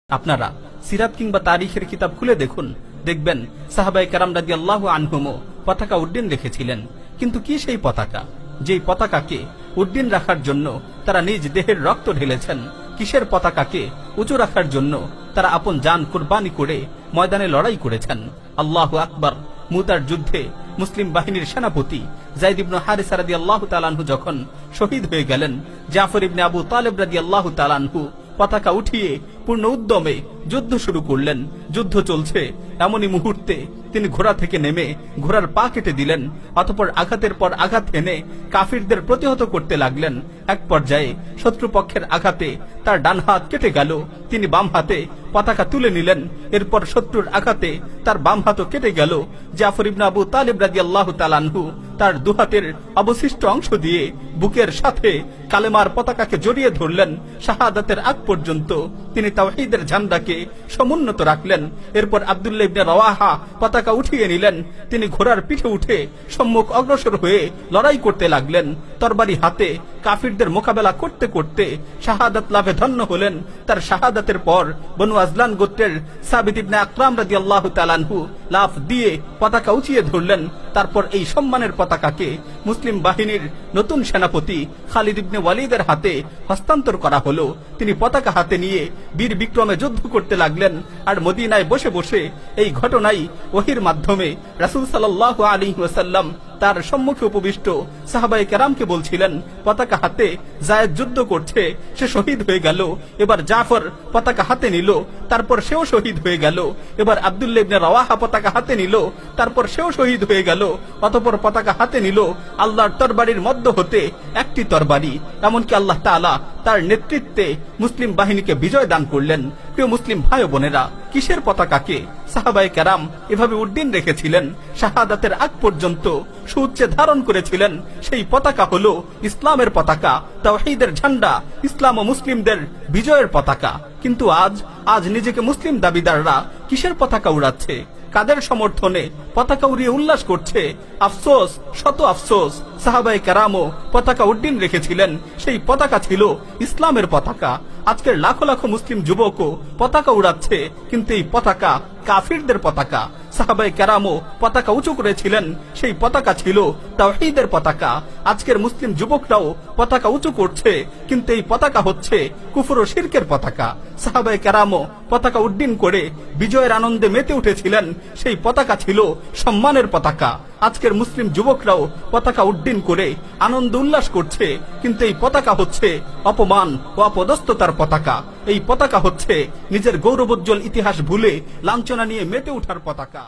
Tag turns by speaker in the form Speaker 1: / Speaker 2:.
Speaker 1: আপনারা সিরাত কিংবা তারিখের কিতাব খুলে দেখুন, দেখবেন সাহাবায়ে কেরাম রাদিয়াল্লাহু আনহুম পতাকা উড্ডীন রেখেছিলেন। কিন্তু কি সেই পতাকা, যেই পতাকাকে উড্ডীন রাখার জন্য তারা নিজ দেহের রক্ত ঢেলেছেন? কিসের পতাকাকে উঁচু রাখার জন্য তারা আপন জান কুরবানি করে ময়দানে লড়াই করেছেন? আল্লাহু আকবার। মুতার যুদ্ধে মুসলিম বাহিনীর সেনাপতি যায়েদ ইবনে হারিসা রাদিয়াল্লাহু তাআলা আনহু যখন শহীদ হয়ে গেলেন, জাফর ইবনে আবু তালেব রাদিয়াল্লাহু তাআলা আনহু পতাকা উঠিয়ে পূর্ণ উদ্যমে যুদ্ধ শুরু করলেন। যুদ্ধ চলছে, এমনই মুহূর্তে তিনি ঘোড়া থেকে নেমে ঘোড়ার পা কেটে দিলেন। অতঃপর আঘাতের পর আঘাত এনে কাফিরদের প্রতিহত করতে লাগলেন। এক পর্যায়ে শত্রুপক্ষের আঘাতে তার ডান হাত কেটে গেল। তিনি বাম হাতে পতাকা তুলে নিলেন। এরপর শত্রুর আঘাতে তার বাম হাতও কেটে গেল। জাফর ইবনে আবু তালেব রাদিয়াল্লাহু তাআলা আনহু তার দুহাতের অবশিষ্ট অংশ দিয়ে বুকের সাথে কালেমার পতাকাকে জড়িয়ে ধরলেন। শাহাদাতের আগ পর্যন্ত তিনি তাওহীদের ঝান্ডাকে সমুন্নত রাখলেন। এরপর আব্দুল্লাহ ইবনে রাওয়াহা পতাকা উঠিয়ে নিলেন। তিনি ঘোড়ার পিঠে উঠে সম্মুখ অগ্রসর হয়ে লড়াই করতে লাগলেন। তরবারি হাতে কাফিরদের মোকাবেলা করতে করতে শাহাদাত লাভে ধন্য হলেন। তার শাহাদাতের পর বনু আজলান গোত্রের সাবিত ইবনে আকরাম রাদিয়াল্লাহু তাআলা আনহু লাফ দিয়ে পতাকা উঁচিয়ে ধরলেন। তারপর এই সম্মানের পতাকাকে মুসলিম বাহিনীর নতুন সেনাপতি খালিদ ইবনে ওয়ালিদের হাতে হস্তান্তর করা হলো। তিনি পতাকা হাতে নিয়ে বীর বিক্রমে যুদ্ধ করতে লাগলেন। আর মদিনায় বসে বসে এই ঘটনাই ওহীর মাধ্যমে রাসূল সাল্লাল্লাহু আলাইহি ওয়াসাল্লাম তার সম্মুখে উপবিষ্ট সাহাবায়ে কেরামকে বলছিলেন, পতাকা হাতে যায়েদ যুদ্ধ করছে, সে শহীদ হয়ে গেল। এবার জাফর পতাকা হাতে নিল, তারপর সেও শহীদ হয়ে গেল। এবার আব্দুল্লাহ ইবনে রাওয়াহা পতাকা হাতে নিল, তারপর সেও শহীদ হয়ে গেল। অতঃপর পতাকা হাতে নিল আল্লাহর তরবারির মধ্য হতে একটি তরবারি। এমনকি আল্লাহ তাআলা তার নেতৃত্বে মুসলিম বাহিনীকে বিজয় দান করলেন। প্রিয় মুসলিম ভাই ও বোনেরা, কিসের পতাকাকে সাহাবায়ে কেরাম এভাবে উড্ডীন রেখেছিলেন, শাহাদাতের আগ পর্যন্ত সুউচ্চে ধারণ করেছিলেন? সেই পতাকা হলো ইসলামের পতাকা, তাওহীদের ঝান্ডা, ইসলাম ও মুসলিমদের বিজয়ের পতাকা। কিন্তু আজ নিজেকে মুসলিম দাবিদাররা কিসের পতাকা উড়াচ্ছে? কাদের সমর্থনে পতাকা উড়িয়ে উল্লাস করছে? আফসোস, শত আফসোস। সাহাবায়ে কেরামও পতাকা উড্ডীন রেখেছিলেন। সেই পতাকা ছিল ইসলামের পতাকা। আজকের লাখো লাখো মুসলিম যুবকও পতাকা উড়াচ্ছে, কিন্তু এই পতাকা কাফিরদের পতাকা। সাহাবায়ে কেরামও পতাকা উঁচু করেছিলেন, সেই পতাকা ছিল তাওহীদের পতাকা। আজকের মুসলিম যুবকরাও পতাকা উঁচু করছে, কিন্তু এই পতাকা হচ্ছে কুফর ও শিরকের পতাকা। সাহাবায়ে কেরামও পতাকা উড্ডীন করে বিজয়ের আনন্দে মেতে উঠেছিলেন, সেই পতাকা ছিল সম্মানের পতাকা। আজকের মুসলিম যুবকরাও পতাকা উড্ডীন করে আনন্দ উল্লাস করছে, কিন্তু এই পতাকা হচ্ছে অপমান ও অপদস্থতার পতাকা। এই পতাকা হচ্ছে নিজের গৌরবোজ্জ্বল ইতিহাস ভুলে লাঞ্ছনা নিয়ে মেতে ওঠার পতাকা।